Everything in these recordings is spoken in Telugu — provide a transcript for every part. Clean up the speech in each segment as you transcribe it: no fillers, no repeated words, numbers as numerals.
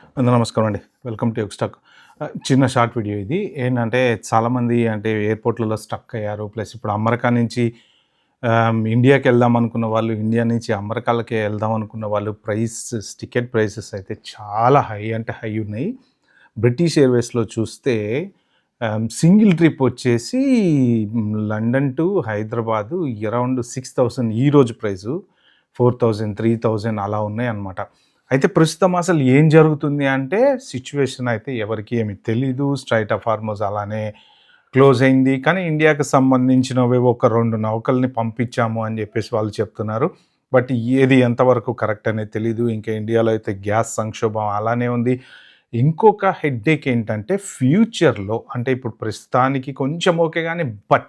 నమస్కారం అండి. వెల్కమ్ టు యుక్స్టాక్. చిన్న షార్ట్ వీడియో ఇది. ఏంటంటే చాలామంది ఎయిర్‌పోర్ట్‌లలో స్టక్ అయ్యారు. ప్లస్ ఇప్పుడు అమెరికా నుంచి ఇండియాకి వెళ్దాం అనుకున్న వాళ్ళు, ఇండియా నుంచి అమెరికాలకి వెళ్దాం అనుకున్న వాళ్ళు టికెట్ ప్రైసెస్ అయితే చాలా హై ఉన్నాయి. బ్రిటిష్ ఎయిర్వేస్‌లో చూస్తే సింగిల్ ట్రిప్ వచ్చేసి లండన్ టు హైదరాబాదు అరౌండ్ 6,000 ఈరోజు ప్రైసు. 4,000, 3,000 అలా ఉన్నాయన్నమాట. అయితే ప్రస్తుతం అసలు ఏం జరుగుతుంది అంటే, సిట్యుయేషన్ అయితే ఎవరికీ ఏమి తెలీదు. స్ట్రైట్ ఆఫ్ హార్మోజ్ అలానే క్లోజ్ అయింది. కానీ ఇండియాకి సంబంధించినవేవో ఒక 2 నౌకల్ని పంపించాము అని చెప్పేసి వాళ్ళు చెప్తున్నారు. బట్ ఏది ఎంతవరకు కరెక్ట్ అనేది తెలీదు. ఇంకా ఇండియాలో అయితే గ్యాస్ సంక్షోభం అలానే ఉంది. ఇంకొక హెడ్‌ఏక్ ఏంటంటే ఫ్యూచర్‌లో అంటే ఇప్పుడు ప్రస్తుతానికి కొంచెం ఓకే గానీ బట్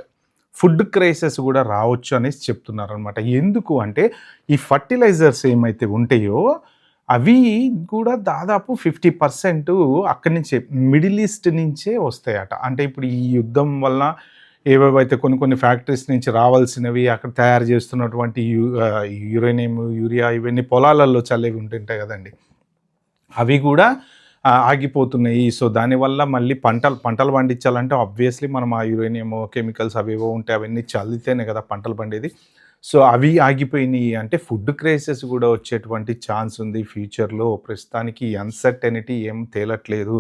ఫుడ్ క్రైసిస్ గూడా రావచ్చు అనేసి చెప్తున్నారనమాట. ఎందుకు అంటే ఈ ఫర్టిలైజర్స్ ఏమైతే ఉంటాయో అవి కూడా దాదాపు 50% అక్కడి నుంచే మిడిల్ ఈస్ట్ నుంచే వస్తాయట. అంటే ఇప్పుడు ఈ యుద్ధం వల్ల ఏవేవైతే కొన్ని ఫ్యాక్టరీస్ నుంచి రావాల్సినవి అక్కడ తయారు చేస్తున్నటువంటి యురేనియం, యూరియా ఇవన్నీ పొలాలలో చల్లేవి ఉంటుంటాయి గదండీ! అవి గూడా ఆగిపోతున్నాయి. సో, దానివల్ల మళ్ళీ పంటలు పండించాలంటే ఆబ్వియస్‌లీ మనం ఆ యురేనియము, కెమికల్స్ అవేవో ఉంటాయి. అవన్నీ చల్లితేనే గదా పంటలు పండేది. సో, అవి ఆగిపోయినియి. అంటే ఫుడ్ క్రైసిస్ గూడా వచ్చేటువంటి ఛాన్స్ ఉంది ఫ్యూచర్‌లో. ప్రస్తుతానికి అన్‌సర్టెనిటీ ఏం తేలట్లేదు.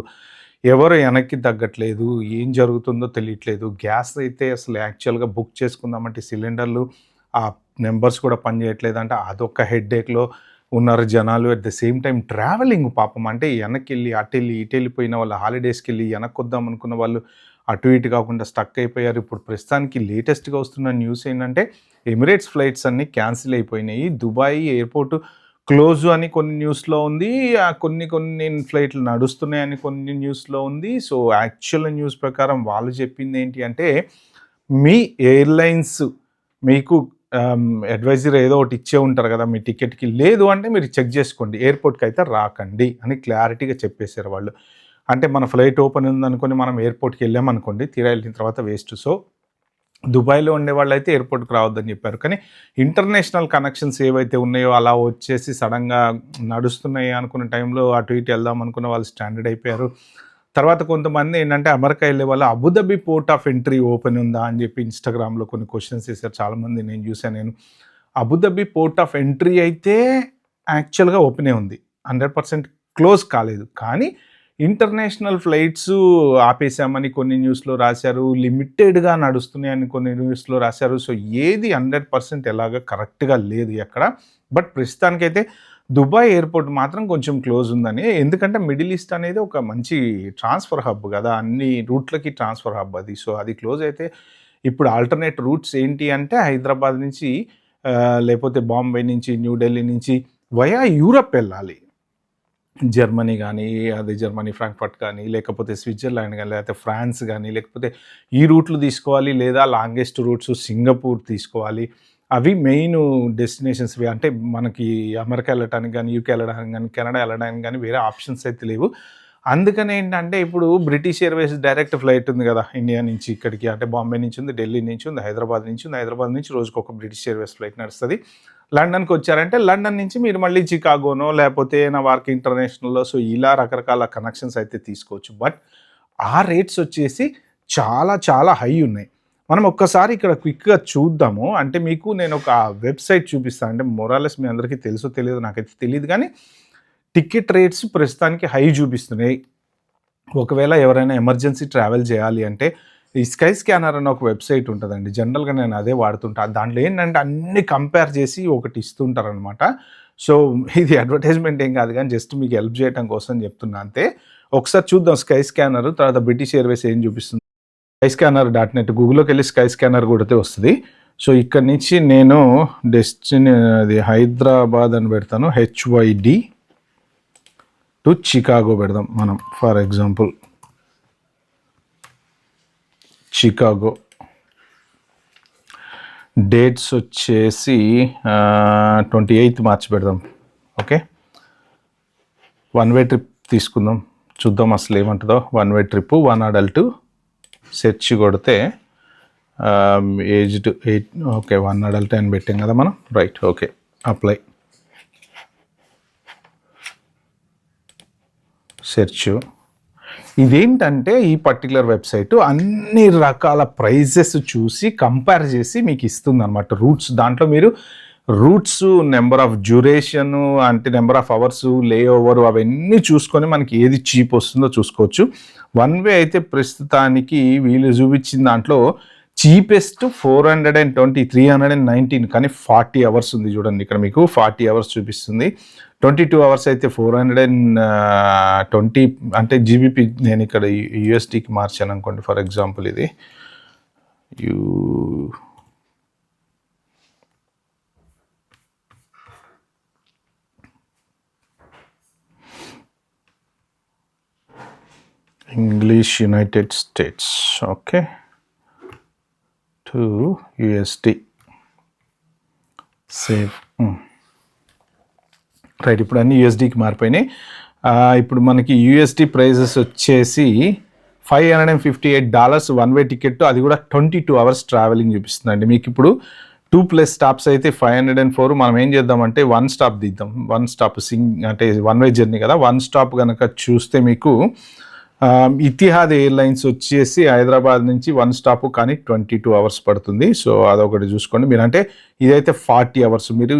ఎవరు వెనక్కి తగ్గట్లేదు. ఏం జరుగుతుందో తెలియట్లేదు. గ్యాస్ అయితే అసలు యాక్చువల్‌గా బుక్ చేసుకుందామంటే సిలిండర్లు ఆ నంబర్స్ కూడా పనిచేయట్లేదంట. అదొక హెడ్‌ఏక్‌లో ఉన్నారు జనాలు. At the same time travelling పాపం అంటే వెనక్కెళ్ళి, అటెళ్ళి, ఇటెళ్ళిపోయిన వాళ్ళు హాలిడేస్‌కెళ్ళి వెనక్కొద్దాం అనుకున్న వాళ్ళు అటు ఇటు కాకుండా స్టక్ అయిపోయారు. ఇప్పుడు ప్రస్తుతానికి లేటెస్ట్‌గా వస్తున్న న్యూస్ ఏంటంటే ఎమిరేట్స్ ఫ్లైట్స్ అన్నీ క్యాన్సిల్ అయిపోయినాయి. దుబాయ్ ఎయిర్‌పోర్ట్ క్లోజు అని కొన్ని న్యూస్‌లో ఉంది. కొన్ని ఫ్లైట్లు నడుస్తున్నాయని కొన్ని న్యూస్‌లో ఉంది. సో, యాక్చువల్ న్యూస్ ప్రకారం వాళ్ళు చెప్పిందేంటి అంటే, మీ ఎయిర్‌లైన్స్ మీకు అడ్వైజరీ ఏదో ఒకటి ఇచ్చే ఉంటారు కదా మీ టికెట్‌కి. లేదు అంటే మీరు చెక్ చేసుకోండి. ఎయిర్‌పోర్ట్‌కైతే రాకండి అని క్లారిటీగా చెప్పేసారు వాళ్ళు. అంటే మన ఫ్లైట్ ఓపెన్ ఉందనుకోని మనం ఎయిర్‌పోర్ట్‌కి వెళ్ళామనుకోండి, తీరా వెళ్ళిన తర్వాత వేస్ట్. సో, దుబాయ్‌లో ఉండేవాళ్ళైతే ఎయిర్‌పోర్ట్‌కి రావద్దని చెప్పారు. కానీ ఇంటర్నేషనల్ కనెక్షన్స్ ఏవైతే ఉన్నాయో అలా వచ్చేసి సడెన్‌గా నడుస్తున్నాయి అనుకున్న టైంలో అటు ఇటు వెళ్దాం అనుకున్న వాళ్ళు స్టాండర్డ్ అయిపోయారు. తర్వాత కొంతమంది ఏంటంటే అమెరికా వెళ్ళే వాళ్ళు Abu Dhabi port of entry open ఉందా అని చెప్పి ఇన్‌స్టాగ్రామ్‌లో కొన్ని క్వెషన్స్ చేశారు చాలామంది. చూసాను. అబుదాబి పోర్ట్ ఆఫ్ ఎంట్రీ అయితే యాక్చువల్‌గా ఓపెనే ఉంది. 100% క్లోజ్ కాలేదు. కానీ ఇంటర్నేషనల్ ఫ్లైట్స్ ఆపేసామని కొన్ని న్యూస్‌లో రాశారు. లిమిటెడ్‌గా నడుస్తున్నాయని కొన్ని న్యూస్‌లో రాశారు. సో, ఏది 100% ఎలాగా కరెక్ట్‌గా లేదు ఎక్కడ. బట్ ప్రస్తుతానికైతే దుబాయ్ ఎయిర్‌పోర్ట్ మాత్రం కొంచెం క్లోజ్ ఉందని. ఎందుకంటే మిడిల్ ఈస్ట్ అనేది ఒక మంచి ట్రాన్స్‌ఫర్ హబ్ గదా! అన్ని రూట్‌లకి ట్రాన్స్‌ఫర్ హబ్ అది. సో, అది క్లోజ్ అయితే ఇప్పుడు ఆల్టర్‌నేట్ రూట్స్ ఏంటి అంటే హైదరాబాద్ నుంచి లేపోతే బాంబే నుంచి, న్యూ ఢిల్లీ నుంచి వయా యూరప్ వెళ్ళాలి. జర్మనీ గానీ, జర్మనీ ఫ్రాంక్‌ఫర్ట్ కానీ, లేకపోతే స్విట్జర్లాండ్ గానీ, లేకపోతే ఫ్రాన్స్ గానీ, లేకపోతే ఈ రూట్లు తీసుకోవాలి. లేదా లాంగెస్ట్ రూట్స్ సింగపూర్ తీసుకోవాలి. అవి మెయిన్ డెస్టినేషన్స్‌వి. అంటే మనకి అమెరికా వెళ్ళటానికి గానీ, యూకే వెళ్ళడానికి గానీ, కెనడా వెళ్ళడానికి గానీ వేరే ఆప్షన్స్ అయితే లేవు. అందుకని ఏంటంటే ఇప్పుడు బ్రిటిష్ ఎయిర్‌వేస్ డైరెక్ట్ ఫ్లైట్ ఉంది గదా! ఇండియా నుంచి ఇక్కడికి. అంటే బాంబే నుంచి ఉంది, ఢిల్లీ నుంచి ఉంది, హైదరాబాద్ నుంచి ఉంది. హైదరాబాద్ నుంచి రోజుకొక బ్రిటిష్ ఎయిర్‌వేస్ ఫ్లైట్ నడుస్తది. లండన్‌కొచ్చారంటే లండన్ నుంచి మీరు మళ్ళీ చికాగోనో లేపోతే నవార్క్ ఇంటర్నేషనల్లో సో, ఇలా రకరకాల కనెక్షన్స్ అయితే తీసుకోవచ్చు. బట్ ఆ రేట్స్ వచ్చేసి చాలా చాలా హై ఉన్నాయి. మనం ఒక్కసారి ఇక్కడ క్విక్‌గా చూద్దాము. అంటే మీకు నేనొక వెబ్‌సైట్ చూపిస్తాను. అంటే మొరాలెస్ మీ అందరికీ తెలుసో తెలియదో నాకైతే తెలీదు గానీ, టికెట్ రేట్స్ ప్రస్తుతానికి హై చూపిస్తున్నాయి. ఒకవేళ ఎవరైనా ఎమర్జెన్సీ ట్రావెల్ చేయాలి అంటే, ఈ స్కై స్కానర్ అనే ఒక వెబ్‌సైట్ ఉంటదండి. జనరల్‌గా నేను అదే వాడుతుంటా. దాంట్లో ఏంటంటే అన్నీ కంపేర్ చేసి ఒకటి ఇస్తుంటారనమాట. సో, ఇది అడ్వర్టైజ్‌మెంట్ ఏం కాదు గానీ జస్ట్ మీకు హెల్ప్ చేయటం కోసం చెప్తున్నా అంతే. ఒకసారి చూద్దాం స్కై స్కానర్ తర్వాత బ్రిటిష్ ఎయిర్‌వేస్ ఏం చూపిస్తుంది. స్కై స్కానర్ డాట్ నెట్ గూగుల్‌లోకెళ్ళి స్కై స్కానర్ కొడితే వస్తది. సో, ఇక్కడి నుంచి నేను అది హైదరాబాద్ అని పెడతాను. హెచ్‌వై‌డి టు చికాగో పెడదాం మనం ఫర్ ఎగ్జాంపుల్. చికాగో డేట్స్ వచ్చేసి 28th మార్చ్ పెడదాం. ఓకే, వన్ వే ట్రిప్ తీసుకుందాం. చూద్దాం అసలు ఏమంటుందో. One way trip 1 adult search కొడితే ఏజ్డ్ 8 ఓకే 1 అడల్ట్ అని పెట్టాం కదా మనం. Right, okay, apply. సెర్చ్. ఇదేంటంటే ఈ పర్టికులర్ వెబ్సైట్ అన్ని రకాల ప్రైజెస్ చూసి కంపేర్ చేసి మీకు ఇస్తుంది అనమాట. రూట్స్ దాంట్లో మీరు రూట్స్, నెంబర్ ఆఫ్ డ్యూరేషన్, అంటే నెంబర్ ఆఫ్ అవర్స్, లే ఓవర్, అవన్నీ చూసుకొని మనకి ఏది చీప్ వస్తుందో చూసుకోవచ్చు. వన్ వే అయితే ప్రస్తుతానికి వీళ్ళు చూపించిన దాంట్లో చీపెస్ట్ 420, 319, కానీ 40 అవర్స్ ఉంది చూడండి. ఇక్కడ మీకు 40 అవర్స్ చూపిస్తుంది. 22 అవర్స్ అయితే 420, అంటే జీబీపీ. నేను ఇక్కడ యూఎస్డికి మార్చాను అనుకోండి. ఫర్ ఎగ్జాంపుల్ ఇది English United states, okay, to USD save. Right, ఇప్పుడు అన్ని యూఎస్డికి మారిపోయినాయి. ఇప్పుడు మనకి యూఎస్డి ప్రైజెస్ వచ్చేసి $558 వన్ వే టికెట్, అది కూడా 22 అవర్స్ ట్రావెలింగ్ చూపిస్తుందండి. మీకు ఇప్పుడు 2+ స్టాప్స్ అయితే 504. మనం ఏం చేద్దామంటే 1 స్టాప్ తీద్దాం. 1 స్టాప్ అంటే వన్ వే జర్నీ కదా. 1 స్టాప్ కనుక చూస్తే మీకు ఇతిహాద్ ఎయిర్లైన్స్ వచ్చేసి హైదరాబాద్ నుంచి 1 స్టాప్, కానీ 22 అవర్స్ పడుతుంది. సో అదొకటి చూసుకోండి మీరు. అంటే ఇదైతే 40 అవర్స్. మీరు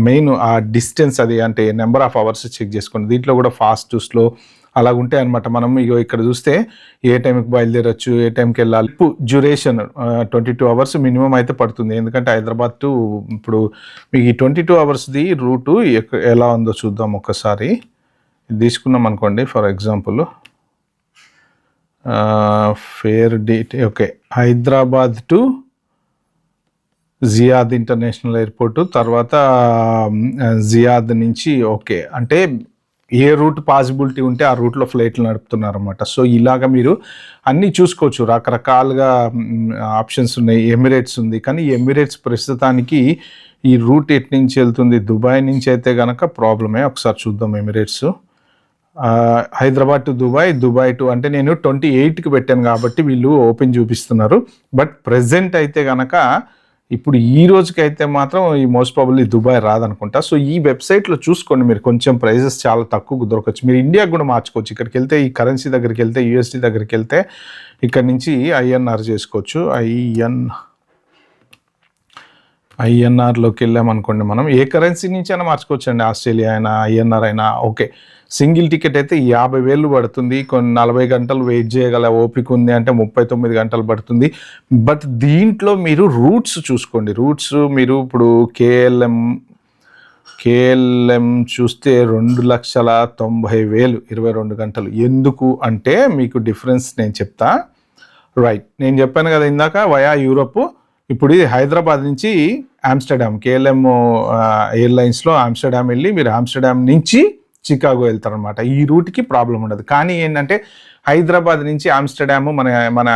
మెయిన్ ఆ డిస్టెన్స్, అది అంటే నెంబర్ ఆఫ్ అవర్స్ చెక్ చేసుకోండి. దీంట్లో కూడా ఫాస్ట్, స్లో అలా ఉంటాయి అనమాట. మనం ఇక్కడ చూస్తే ఏ టైంకి బయలుదేరచ్చు, ఏ టైంకి వెళ్ళాలి. డ్యూరేషన్ 22 అవర్స్ మినిమం అయితే పడుతుంది. ఎందుకంటే హైదరాబాద్ టు ఇప్పుడు మీకు ఈ 22 అవర్స్ది రూటు ఎలా ఉందో చూద్దాం ఒకసారి. తీసుకున్నాం అనుకోండి. For example fare date, okay, Hyderabad to Zayed international airport, తర్వాత జియాద్ నుంచి, ఓకే, అంటే ఏ రూట్ పాసిబిలిటీ ఉంటే ఆ రూట్లో ఫ్లైట్లు నడుపుతున్నారన్నమాట. సో ఇలాగ మీరు అన్నీ చూసుకోవచ్చు. రకరకాలుగా ఆప్షన్స్ ఉన్నాయి. ఎమిరేట్స్ ఉంది, కానీ ఎమిరేట్స్ ప్రస్తుతానికి ఈ రూట్ ఎటు నుంచి వెళ్తుంది, దుబాయ్ నుంచి అయితే కనుక ప్రాబ్లమే. ఒకసారి చూద్దాం Emirates. Hyderabad to Dubai, Dubai to, అంటే నేను 28కి పెట్టాను కాబట్టి వీళ్ళు ఓపెన్ చూపిస్తున్నారు. బట్ ప్రెజెంట్ అయితే కనుక ఇప్పుడు ఈ రోజుకైతే మాత్రం ఈ మోస్ట్ ప్రాబబ్లీ దుబాయ్ రాదనుకుంటా. సో ఈ వెబ్సైట్లో చూసుకోండి మీరు, కొంచెం ప్రైజెస్ చాలా తక్కువ దొరకచ్చు. మీరు ఇండియాకి కూడా మార్చుకోవచ్చు. ఇక్కడికి వెళ్తే ఈ కరెన్సీ దగ్గరికి వెళ్తే, యూఎస్డి దగ్గరికి వెళ్తే ఇక్కడ నుంచి ఐఎన్ఆర్ చేసుకోవచ్చు. ఐఎన్ఆర్లోకి వెళ్ళామనుకోండి, మనం ఏ కరెన్సీ నుంచి అయినా మార్చుకోవచ్చు అండి. ఆస్ట్రేలియా అయినా, ఐఎన్ఆర్ అయినా, ఓకే. సింగిల్ టికెట్ అయితే 50,000 పడుతుంది. కొన్ని 40 గంటలు వెయిట్ చేయగల ఓపిక ఉంది అంటే 39 గంటలు పడుతుంది. బట్ దీంట్లో మీరు రూట్స్ చూసుకోండి. రూట్స్ మీరు ఇప్పుడు కేఎల్ఎం చూస్తే 2,90,000 22 గంటలు. ఎందుకు అంటే మీకు డిఫరెన్స్ నేను చెప్తా. రైట్, నేను చెప్పాను కదా ఇందాక వయా యూరోప్. ఇప్పుడు ఇది హైదరాబాద్ నుంచి ఆమ్స్టర్డామ్, కేఎల్ఎం ఎయిర్లైన్స్లో ఆమ్స్టర్డామ్ వెళ్ళి మీరు ఆమ్స్టర్డామ్ నుంచి చికాగో వెళ్తారనమాట. ఈ రూట్కి ప్రాబ్లం ఉండదు. కానీ ఏంటంటే హైదరాబాద్ నుంచి ఆమ్స్టర్డామ్ మన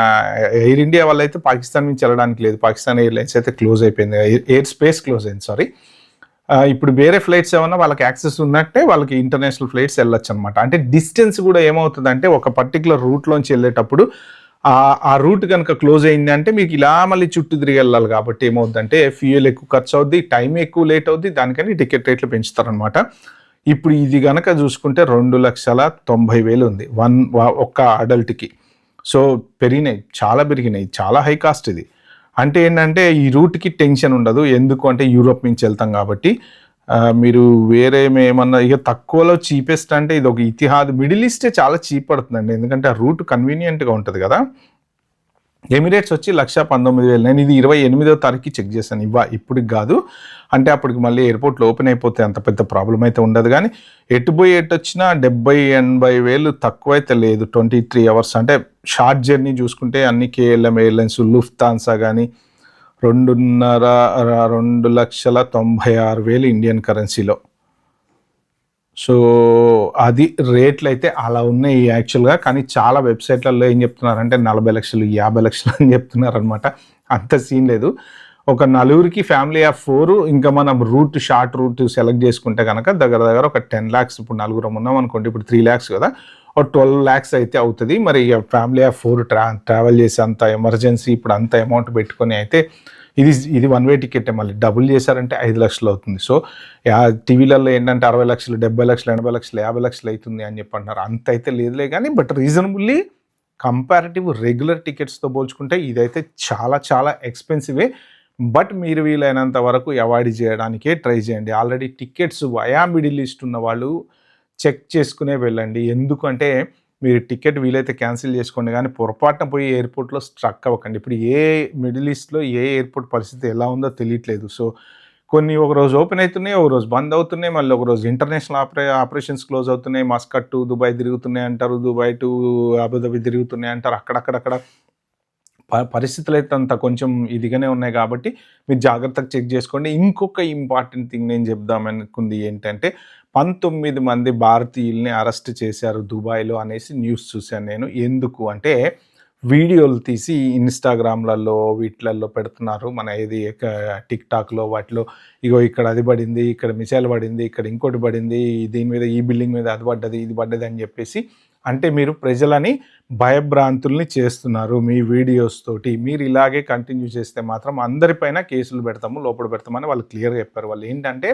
ఎయిర్ ఇండియా వల్ల అయితే పాకిస్తాన్ నుంచి వెళ్ళడానికి లేదు. పాకిస్తాన్ ఎయిర్లైన్స్ అయితే క్లోజ్ అయిపోయింది, ఎయిర్ స్పేస్ క్లోజ్ అయింది, సారీ. ఇప్పుడు వేరే ఫ్లైట్స్ ఏమన్నా వాళ్ళకి యాక్సెస్ ఉన్నట్టే వాళ్ళకి ఇంటర్నేషనల్ ఫ్లైట్స్ వెళ్ళొచ్చు అనమాట. అంటే డిస్టెన్స్ కూడా ఏమవుతుందంటే ఒక పర్టికులర్ రూట్లోంచి వెళ్ళేటప్పుడు ఆ రూట్ కనుక క్లోజ్ అయింది అంటే మీకు ఇలా మళ్ళీ చుట్టూ తిరిగి వెళ్ళాలి. కాబట్టి ఏమవుతుందంటే ఫ్యూయల్ ఎక్కువ ఖర్చు అవుద్ది, టైం ఎక్కువ లేట్ అవుద్ది, దానికని టికెట్ రేట్లు పెంచుతారనమాట. ఇప్పుడు ఇది కనుక చూసుకుంటే 2,90,000 ఉంది ఒక్క అడల్ట్కి. సో పెరిగినాయి, చాలా పెరిగినాయి, చాలా హై కాస్ట్ ఇది. అంటే ఏంటంటే ఈ రూట్కి టెన్షన్ ఉండదు. ఎందుకు అంటే యూరోప్ నుంచి వెళ్తాం కాబట్టి. మీరు వేరే ఏమన్నా ఇక తక్కువలో చీపెస్ట్ అంటే ఇది ఒక ఇతిహాద్, మిడిల్ ఈస్టే చాలా చీప్ పడుతుందండి. ఎందుకంటే ఆ రూట్ కన్వీనియంట్గా ఉంటుంది కదా. ఎమిరేట్స్ వచ్చి 1,19,000. నేను ఇది 28వ తారీఖు చెక్ చేశాను, ఇప్పటికి కాదు. అంటే అప్పటికి మళ్ళీ ఎయిర్పోర్ట్లో ఓపెన్ అయిపోతే అంత పెద్ద ప్రాబ్లం అయితే ఉండదు. కానీ ఎటు వచ్చినా 70,000-80,000 తక్కువ అయితే లేదు. 23 అవర్స్ అంటే షార్ట్ జర్నీ చూసుకుంటే అన్ని కేఎల్ఎం ఎయిర్లైన్స్, లుఫ్తాన్సా కానీ 2,96,000 ఇండియన్ కరెన్సీలో. సో అది రేట్లు అయితే అలా ఉన్నాయి యాక్చువల్గా. కానీ చాలా వెబ్సైట్లలో ఏం చెప్తున్నారంటే 40 లక్షలు, 50 లక్షలు అని చెప్తున్నారనమాట. అంత సీన్ లేదు. ఒక నలుగురికి ఫ్యామిలీ ఆఫ్ 4, ఇంకా మనం షార్ట్ రూట్ సెలెక్ట్ చేసుకుంటే కనుక దగ్గర ఒక 10 lakhs. ఇప్పుడు నలుగురు ఉన్నాం అనుకోండి, ఇప్పుడు 3 lakhs కదా, ఒక 12 lakhs అయితే అవుతుంది. మరి ఫ్యామిలీ ఆఫ్ 4 ట్రావెల్ చేసి అంత ఎమర్జెన్సీ ఇప్పుడు అంత అమౌంట్ పెట్టుకొని అయితే ఇది వన్ వే టికెటే, మళ్ళీ డబుల్ చేశారంటే 5,00,000 అవుతుంది. సో టీవీలలో ఏంటంటే 60,00,000, 70,00,000, 80,00,000, 50,00,000 అవుతుంది అని చెప్పి అంటున్నారు. అంత అయితే లేదులే కానీ, బట్ రీజనబుల్లీ కంపారిటివ్ రెగ్యులర్ టికెట్స్తో పోల్చుకుంటే ఇదైతే చాలా చాలా ఎక్స్పెన్సివే. బట్ మీరు వీలైనంత వరకు అవాయిడ్ చేయడానికే ట్రై చేయండి. Already tickets via middle east ఉన్న వాళ్ళు చెక్ చేసుకునే వెళ్ళండి. ఎందుకంటే మీరు టికెట్ వీలైతే క్యాన్సిల్ చేసుకోండి, కానీ పొరపాటున పోయి ఎయిర్పోర్ట్‌లో స్ట్రక్ అవ్వకండి. ఇప్పుడు మిడిల్ ఈస్ట్‌లో ఏ ఎయిర్పోర్ట్ పరిస్థితి ఎలా ఉందో తెలియట్లేదు. సో కొన్ని ఒకరోజు ఓపెన్ అవుతున్నాయి, ఒకరోజు బంద్ అవుతున్నాయి, మళ్ళీ ఒకరోజు ఇంటర్నేషనల్ ఆపరేషన్స్ క్లోజ్ అవుతున్నాయి. మస్కట్ టు దుబాయ్ తిరుగుతున్నాయి అంటారు, దుబాయ్ టు అబుదాబి తిరుగుతున్నాయి అంటారు. అక్కడక్కడక్కడ పరిస్థితులు అయితే అంత కొంచెం ఇదిగానే ఉన్నాయి కాబట్టి మీరు జాగ్రత్తగా చెక్ చేసుకోండి. ఇంకొక ఇంపార్టెంట్ థింగ్ నేను చెప్దామనుకుంది ఏంటంటే, 19 మంది భారతీయుల్ని అరెస్ట్ చేశారు దుబాయ్‌లో అనేసి న్యూస్ చూశాను నేను. ఎందుకు అంటే వీడియోలు తీసి ఇన్‌స్టాగ్రామ్‌లలో వీటిలల్లో పెడుతున్నారు. మన టిక్‌టాక్‌లో వాటిలో, ఇగో ఇక్కడ అది పడింది, ఇక్కడ మిసైల్ పడింది, ఇక్కడ ఇంకోటి పడింది, దీని మీద ఈ బిల్డింగ్ మీద అది పడ్డది, ఇది పడ్డది అని చెప్పేసి, అంటే మీరు ప్రజలని భయభ్రాంతుల్ని చేస్తున్నారు మీ వీడియోస్ తోటి. మీరు ఇలాగే కంటిన్యూ చేస్తే మాత్రం అందరిపైన కేసులు పెడతాము, లోపల పెడతామని వాళ్ళు క్లియర్‌గా చెప్పారు. వాళ్ళు ఏంటంటే,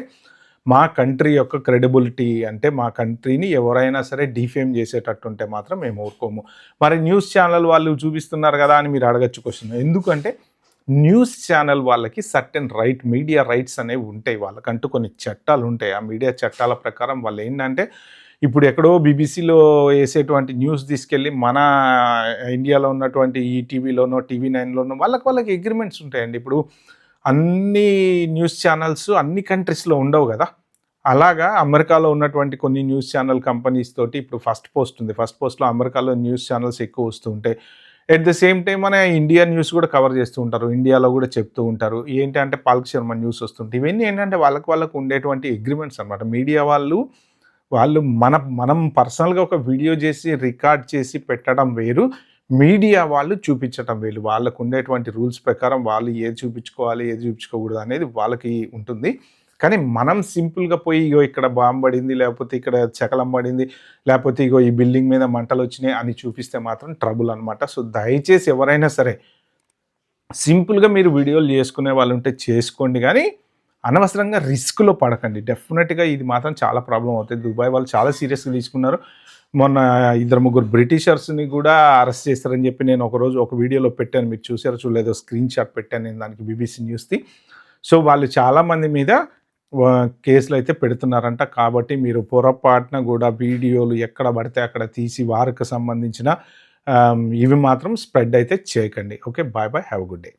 మా కంట్రీ యొక్క క్రెడిబిలిటీ, అంటే మా కంట్రీని ఎవరైనా సరే డిఫేమ్ చేసేటట్టు ఉంటే మాత్రం మేము ఊరుకోము. మరి న్యూస్ ఛానల్ వాళ్ళు చూపిస్తున్నారు కదా అని మీరు అడగచ్చు క్వశ్చన్. ఎందుకంటే న్యూస్ ఛానల్ వాళ్ళకి సర్టెన్ మీడియా రైట్స్ అనేవి ఉంటాయి. వాళ్ళకంటూ కొన్ని చట్టాలు ఉంటాయి. ఆ మీడియా చట్టాల ప్రకారం వాళ్ళు ఏంటంటే, ఇప్పుడు ఎక్కడో బీబీసీలో వేసేటువంటి న్యూస్ తీసుకెళ్ళి మన ఇండియాలో ఉన్నటువంటి ఈటీవీలోనో, టీవీ9లోనో వాళ్ళకి అగ్రిమెంట్స్ ఉంటాయండి. ఇప్పుడు అన్ని న్యూస్ ఛానల్స్ అన్ని కంట్రీస్‌లో ఉండవు కదా! అలాగా అమెరికాలో ఉన్నటువంటి కొన్ని న్యూస్ ఛానల్ కంపెనీస్ తోటి ఇప్పుడు ఫస్ట్ పోస్ట్ ఉంది. ఫస్ట్ పోస్ట్‌లో అమెరికాలో న్యూస్ ఛానల్స్ ఎక్కువ వస్తూ ఉంటాయి. ఎట్ ద సేమ్ టైమ్ మన ఇండియా న్యూస్ కూడా కవర్ చేస్తూ ఉంటారు. ఇండియాలో కూడా చెప్తూ ఉంటారు. ఏంటి అంటే పల్క్ శర్మ న్యూస్ వస్తుంటాయి. ఇవన్నీ ఏంటంటే వాళ్ళకి ఉండేటువంటి అగ్రిమెంట్స్ అనమాట. మీడియా వాళ్ళు మనం పర్సనల్‌గా ఒక వీడియో చేసి, రికార్డ్ చేసి పెట్టడం వేరు. మీడియా వాళ్ళు చూపించటం వేరు. వాళ్ళకు ఉండేటువంటి రూల్స్ ప్రకారం వాళ్ళు ఏది చూపించుకోవాలి, ఏది చూపించుకోకూడదు అనేది వాళ్ళకి ఉంటుంది. కానీ మనం సింపుల్‌గా పోయి ఇగో ఇక్కడ బాంబ్ పడింది, లేకపోతే ఇక్కడ శకలం పడింది, లేకపోతే ఇగో ఈ బిల్డింగ్ మీద మంటలొచ్చినాయి అని చూపిస్తే మాత్రం ట్రబుల్ అనమాట. సో దయచేసి ఎవరైనా సరే సింపుల్‌గా మీరు వీడియోలు చేసుకునే వాళ్ళుంటే చేసుకోండి, కానీ అనవసరంగా రిస్క్‌లో పడకండి. డెఫినెట్‌గా ఇది మాత్రం చాలా ప్రాబ్లమ్ అవుతది. దుబాయ్ వాళ్ళు చాలా సీరియస్‌గా తీసుకున్నారు. మొన్న 2, 3 బ్రిటిషర్స్‌ని కూడా అరెస్ట్ చేశారని చెప్పి నేను ఒకరోజు ఒక వీడియోలో పెట్టాను. మీరు చూసారో చూడలేదో స్క్రీన్ షాట్ పెట్టాను నేను దానికి, బీబీసీ న్యూస్‌ది. సో వాళ్ళు చాలామంది మీద కేసులైతే పెడుతున్నారంట. కాబట్టి మీరు పొరపాటున కూడా వీడియోలు ఎక్కడ పడితే అక్కడ తీసి వారికి సంబంధించిన ఇవి మాత్రం స్ప్రెడ్ అయితే చేయకండి. Okay. Bye bye. Have a good day.